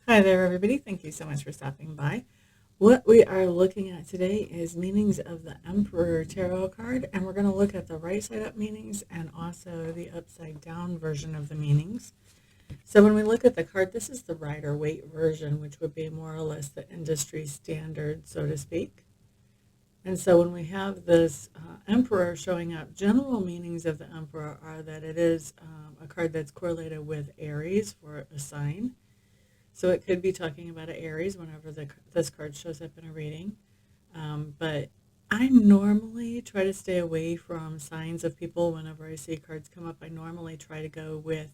Hi there, everybody. Thank you so much for stopping by. What we are looking at today is meanings of the Emperor Tarot card, and we're going to look at the right side up meanings and also the upside down version of the meanings. So when we look at the card, this is the Rider Waite version, which would be more or less the industry standard, so to speak. And so when we have this Emperor showing up, general meanings of the Emperor are that it is a card that's correlated with Aries for a sign. So it could be talking about an Aries whenever this card shows up in a reading. But I normally try to stay away from signs of people whenever I see cards come up. I normally try to go with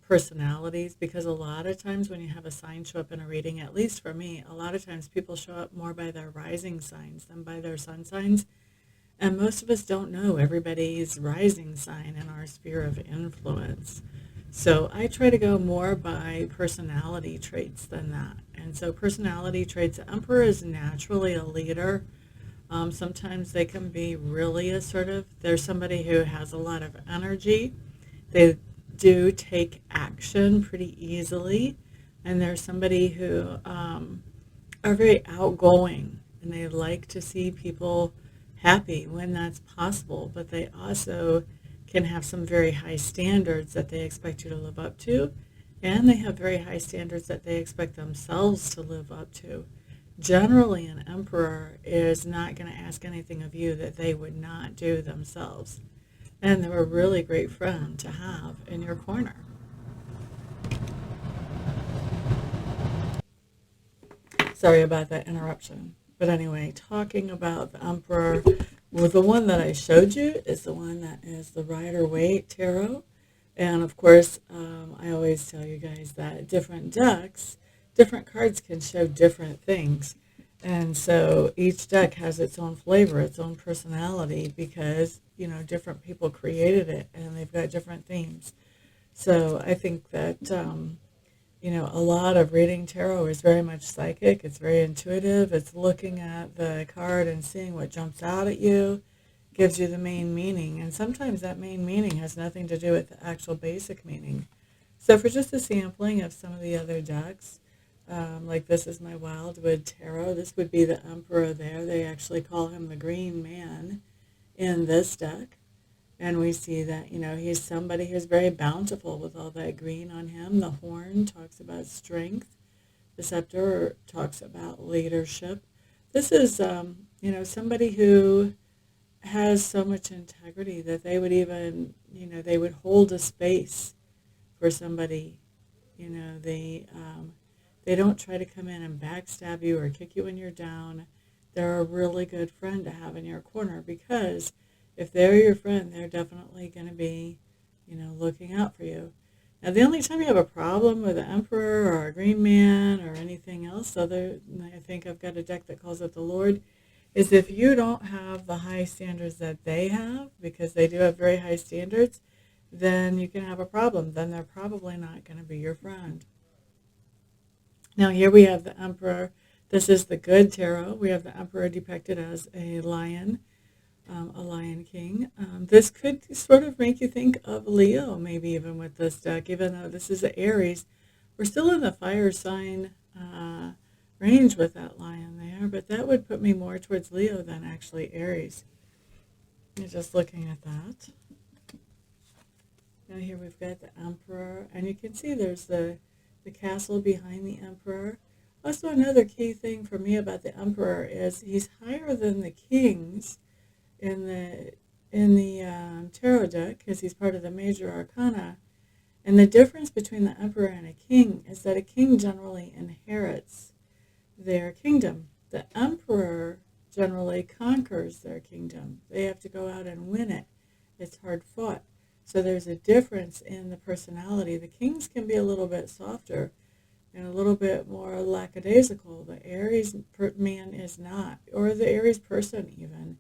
personalities because a lot of times when you have a sign show up in a reading, at least for me, a lot of times people show up more by their rising signs than by their sun signs. And most of us don't know everybody's rising sign in our sphere of influence. So I try to go more by personality traits than that. And so personality traits, the Emperor is naturally a leader. Sometimes they can be really assertive. There's somebody who has a lot of energy. They do take action pretty easily. And there's somebody who are very outgoing and they like to see people happy when that's possible, but they also can have some very high standards that they expect you to live up to, and they have very high standards that they expect themselves to live up to. Generally, an emperor is not going to ask anything of you that they would not do themselves, and they're a really great friend to have in your corner. Sorry about that interruption. But anyway, talking about the Emperor, well, the one that I showed you is the one that is the Rider Waite Tarot. And of course, I always tell you guys that different decks, different cards can show different things. And so each deck has its own flavor, its own personality because, different people created it and they've got different themes. So I think that a lot of reading tarot is very much psychic. It's very intuitive. It's looking at the card and seeing what jumps out at you, gives you the main meaning. And sometimes that main meaning has nothing to do with the actual basic meaning. So for just a sampling of some of the other decks, like this is my Wildwood Tarot. This would be the Emperor there. They actually call him the Green Man in this deck. And we see that, he's somebody who's very bountiful with all that green on him. The horn talks about strength. The scepter talks about leadership. This is, somebody who has so much integrity that they would even, they would hold a space for somebody. They don't try to come in and backstab you or kick you when you're down. They're a really good friend to have in your corner because if they're your friend, they're definitely going to be, looking out for you. Now, the only time you have a problem with an Emperor or a Green Man or anything else, I think I've got a deck that calls it the Lord, is if you don't have the high standards that they have, because they do have very high standards, then you can have a problem. Then they're probably not going to be your friend. Now, here we have the Emperor. This is the good tarot. We have the Emperor depicted as a lion. A Lion King. This could sort of make you think of Leo, maybe even with this deck, even though this is an Aries. We're still in the fire sign range with that lion there, but that would put me more towards Leo than actually Aries. You're just looking at that. Now here we've got the Emperor, and you can see there's the castle behind the Emperor. Also, another key thing for me about the Emperor is he's higher than the kings in the tarot deck because he's part of the major arcana. And the difference between the emperor and a king is that a king generally inherits their kingdom. The emperor generally conquers their kingdom. They have to go out and win it. It's hard fought. So there's a difference in the personality. The kings can be a little bit softer and a little bit more lackadaisical. The Aries man is not, or the Aries person even,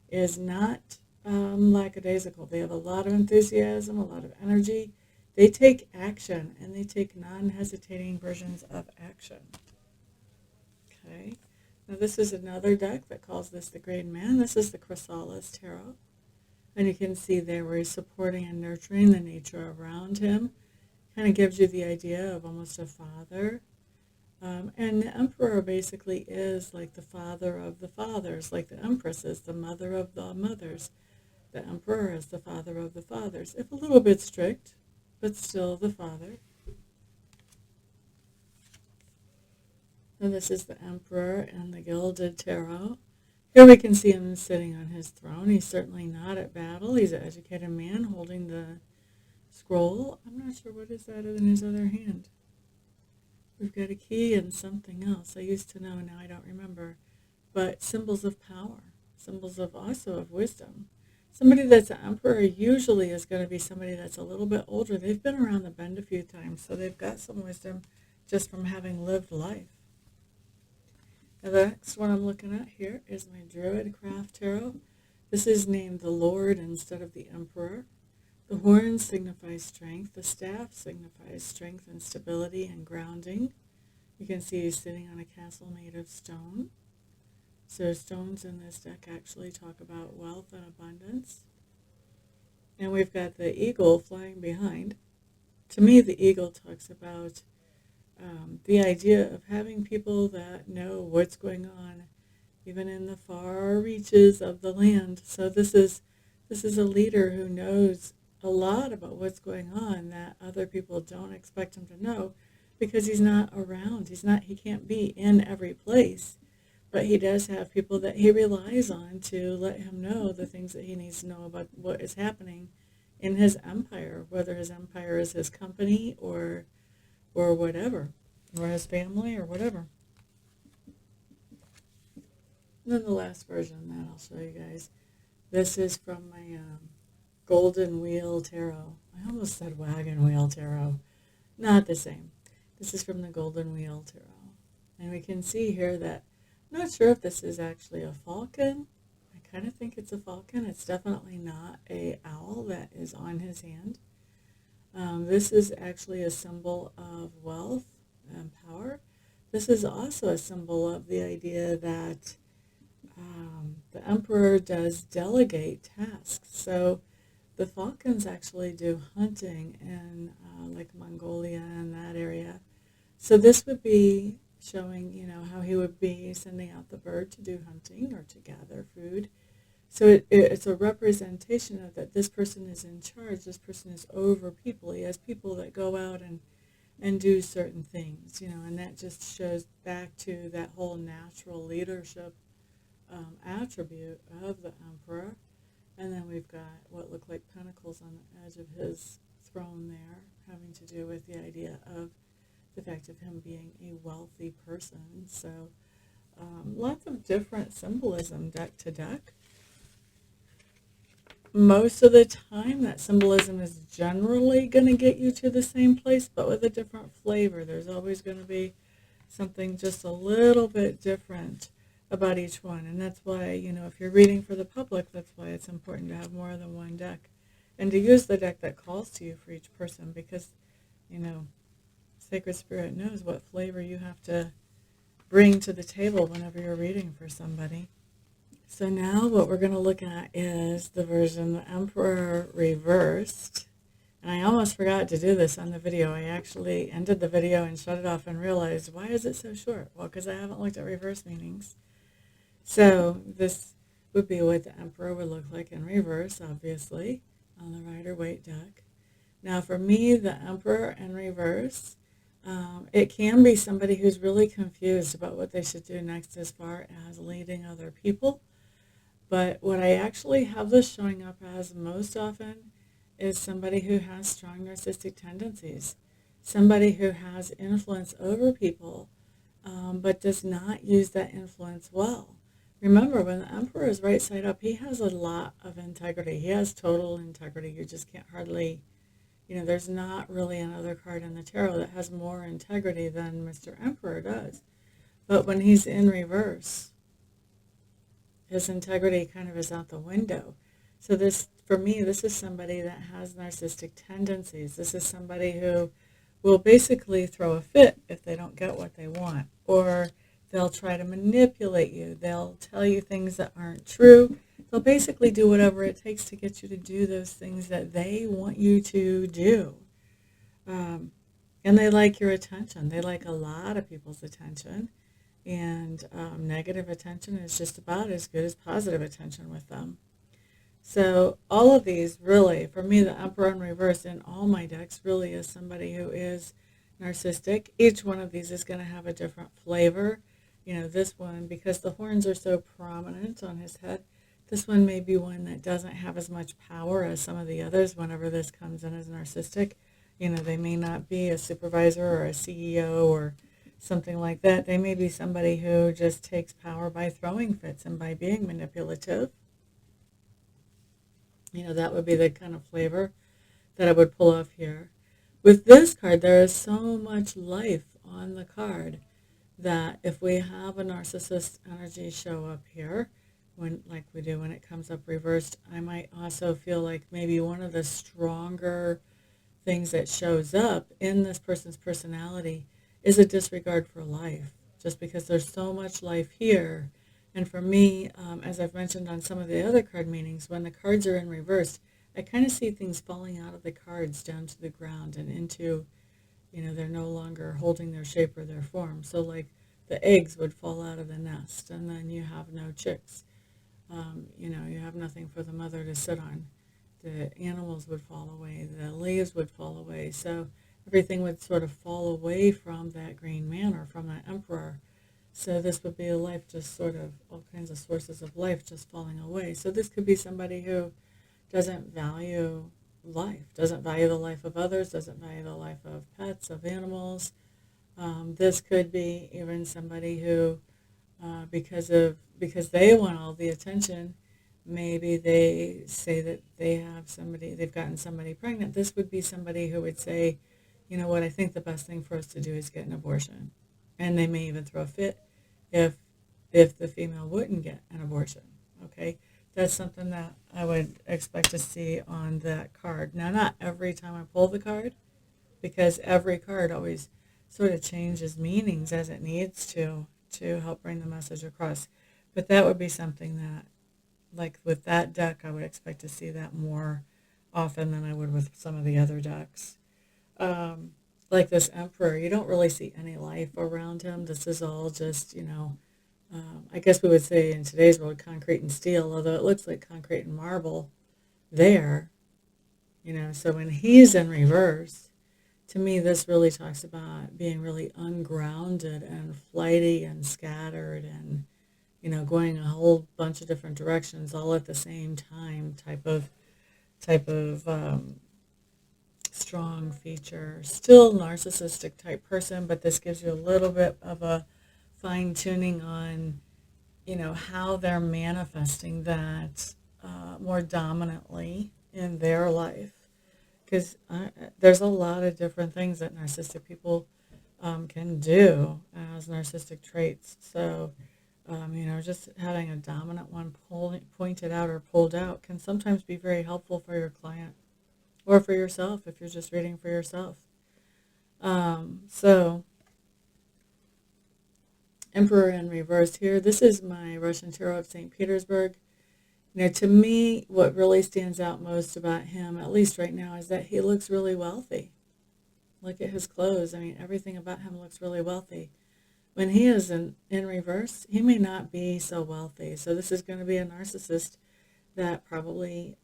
is not lackadaisical. They have a lot of enthusiasm, a lot of energy. They take action, and they take non-hesitating versions of action. Okay. Now this is another deck that calls this the Green Man. This is the Chrysalis Tarot. And you can see there where he's supporting and nurturing the nature around him. Kind of gives you the idea of almost a father. And the emperor basically is like the father of the fathers, like the empress is the mother of the mothers. The emperor is the father of the fathers, if a little bit strict, but still the father. And this is the emperor and the gilded tarot. Here we can see him sitting on his throne. He's certainly not at battle. He's an educated man holding the scroll. I'm not sure what is that in his other hand. We've got a key and something else. I used to know, now I don't remember. But symbols of power, symbols of also of wisdom. Somebody that's an emperor usually is going to be somebody that's a little bit older. They've been around the bend a few times, so they've got some wisdom just from having lived life. Now the next one I'm looking at here is my Druid Craft Tarot. This is named the Lord instead of the Emperor. The horn signifies strength. The staff signifies strength and stability and grounding. You can see he's sitting on a castle made of stone. So stones in this deck actually talk about wealth and abundance. And we've got the eagle flying behind. To me, the eagle talks about the idea of having people that know what's going on, even in the far reaches of the land. So this is a leader who knows a lot about what's going on that other people don't expect him to know because he's not around. He can't be in every place. But he does have people that he relies on to let him know the things that he needs to know about what is happening in his empire, whether his empire is his company or whatever, or his family or whatever. And then the last version that I'll show you guys. This is from my Golden Wheel Tarot. I almost said Wagon Wheel Tarot. Not the same. This is from the Golden Wheel Tarot. And we can see here that I'm not sure if this is actually a falcon. I kind of think it's a falcon. It's definitely not an owl that is on his hand. This is actually a symbol of wealth and power. This is also a symbol of the idea that the emperor does delegate tasks. So the falcons actually do hunting in like Mongolia and that area. So this would be showing, how he would be sending out the bird to do hunting or to gather food. So it's a representation of that this person is in charge, this person is over people. He has people that go out and do certain things, and that just shows back to that whole natural leadership attribute of the emperor. And then we've got what look like pentacles on the edge of his throne there, having to do with the idea of the fact of him being a wealthy person. So lots of different symbolism deck to deck. Most of the time that symbolism is generally going to get you to the same place, but with a different flavor. There's always going to be something just a little bit different about each one. And that's why, if you're reading for the public, that's why it's important to have more than one deck and to use the deck that calls to you for each person, because, Sacred Spirit knows what flavor you have to bring to the table whenever you're reading for somebody. So now what we're going to look at is the version the Emperor reversed. And I almost forgot to do this on the video. I actually ended the video and shut it off and realized, why is it so short? Well, because I haven't looked at reverse meanings. So this would be what the Emperor would look like in reverse, obviously, on the Rider-Waite deck. Now for me, the Emperor in reverse, it can be somebody who's really confused about what they should do next as far as leading other people. But what I actually have this showing up as most often is somebody who has strong narcissistic tendencies, somebody who has influence over people, but does not use that influence well. Remember, when the Emperor is right side up, he has a lot of integrity. He has total integrity. You just can't hardly, there's not really another card in the tarot that has more integrity than Mr. Emperor does. But when he's in reverse, his integrity kind of is out the window. So this, for me, this is somebody that has narcissistic tendencies. This is somebody who will basically throw a fit if they don't get what they want, or they'll try to manipulate you. They'll tell you things that aren't true. They'll basically do whatever it takes to get you to do those things that they want you to do. And they like your attention. They like a lot of people's attention. And negative attention is just about as good as positive attention with them. So all of these really, for me, the Emperor in reverse in all my decks really is somebody who is narcissistic. Each one of these is going to have a different flavor. You know, this one, because the horns are so prominent on his head, this one may be one that doesn't have as much power as some of the others whenever this comes in as narcissistic. You know, they may not be a supervisor or a CEO or something like that. They may be somebody who just takes power by throwing fits and by being manipulative. You know, that would be the kind of flavor that I would pull off here. With this card, there is so much life on the card that if we have a narcissist energy show up here, when like we do when it comes up reversed, I might also feel like maybe one of the stronger things that shows up in this person's personality is a disregard for life, just because there's so much life here. And for me, as I've mentioned on some of the other card meanings, when the cards are in reverse, I kind of see things falling out of the cards down to the ground and into, you know, they're no longer holding their shape or their form. So like the eggs would fall out of the nest and then you have no chicks. You know, you have nothing for the mother to sit on. The animals would fall away, the leaves would fall away. So everything would sort of fall away from that green man or from that emperor. So this would be a life just sort of all kinds of sources of life just falling away. So this could be somebody who doesn't value life, doesn't value the life of others, doesn't value the life of pets, of animals. This could be even somebody who, because they want all the attention, maybe they say that they've gotten somebody pregnant. This would be somebody who would say, you know what, I think the best thing for us to do is get an abortion. And they may even throw a fit if the female wouldn't get an abortion. Okay, that's something that I would expect to see on that card. Now, not every time I pull the card, because every card always sort of changes meanings as it needs to help bring the message across. But that would be something that, like with that deck, I would expect to see that more often than I would with some of the other decks. Um, like this Emperor, you don't really see any life around him. This is all just, you know, I guess we would say in today's world, concrete and steel, although it looks like concrete and marble there, you know. So when he's in reverse, to me, this really talks about being really ungrounded and flighty and scattered and, you know, going a whole bunch of different directions all at the same time type of strong feature. Still narcissistic type person, but this gives you a little bit of a fine tuning on, you know, how they're manifesting that more dominantly in their life. Because there's a lot of different things that narcissistic people can do as narcissistic traits. So, you know, just having a dominant one pointed out or pulled out can sometimes be very helpful for your client or for yourself if you're just reading for yourself. So, Emperor in reverse here. This is my Russian Tarot of St. Petersburg. You know, to me, what really stands out most about him, at least right now, is that he looks really wealthy. Look at his clothes. I mean, everything about him looks really wealthy. When he is in reverse, he may not be so wealthy. So this is going to be a narcissist that probably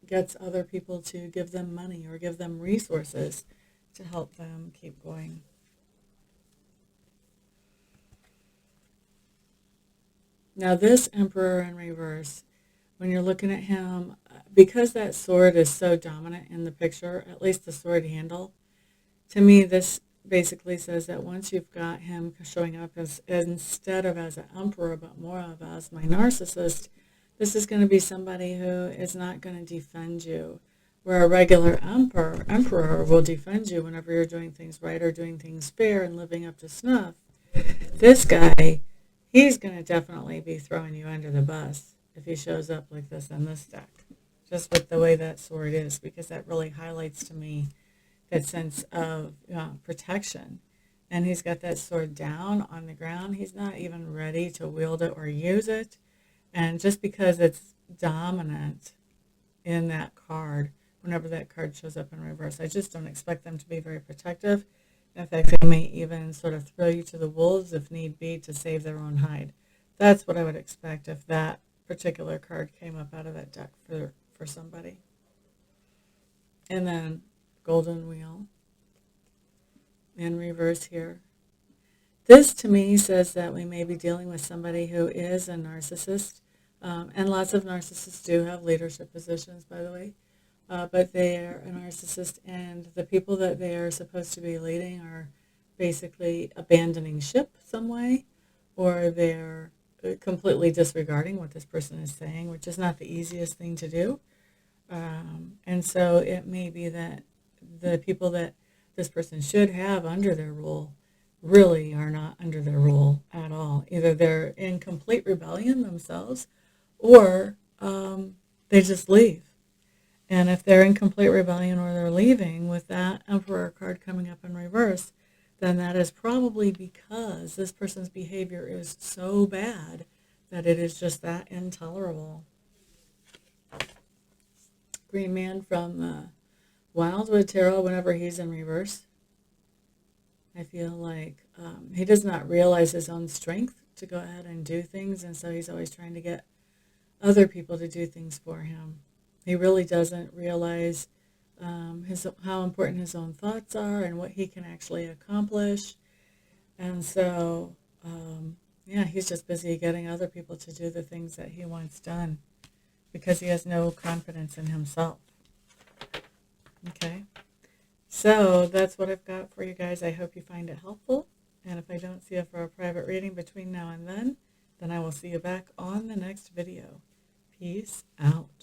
gets other people to give them money or give them resources to help them keep going. Now this Emperor in reverse, when you're looking at him, because that sword is so dominant in the picture, at least the sword handle, to me this basically says that once you've got him showing up as instead of as an emperor, but more of as my narcissist, this is going to be somebody who is not going to defend you. Where a regular emperor will defend you whenever you're doing things right or doing things fair and living up to snuff. This guy, he's going to definitely be throwing you under the bus if he shows up like this in this deck, just with the way that sword is, because that really highlights to me that sense of protection. And he's got that sword down on the ground. He's not even ready to wield it or use it. And just because it's dominant in that card whenever that card shows up in reverse. I just don't expect them to be very protective. In fact, they may even sort of throw you to the wolves if need be to save their own hide. That's what I would expect if that particular card came up out of that deck for somebody. And then golden wheel in reverse here. This to me says that we may be dealing with somebody who is a narcissist. And lots of narcissists do have leadership positions, by the way. But they are a narcissist, and the people that they are supposed to be leading are basically abandoning ship some way, or they're completely disregarding what this person is saying, which is not the easiest thing to do. And so it may be that the people that this person should have under their rule really are not under their rule at all. Either they're in complete rebellion themselves, or they just leave. And if they're in complete rebellion or they're leaving with that Emperor card coming up in reverse, then that is probably because this person's behavior is so bad that it is just that intolerable. Green Man from Wildwood Tarot, whenever he's in reverse, I feel like he does not realize his own strength to go ahead and do things, and so he's always trying to get other people to do things for him. He really doesn't realize how important his own thoughts are and what he can actually accomplish. And so, he's just busy getting other people to do the things that he wants done because he has no confidence in himself. Okay, so that's what I've got for you guys. I hope you find it helpful. And if I don't see you for a private reading between now and then I will see you back on the next video. Peace out.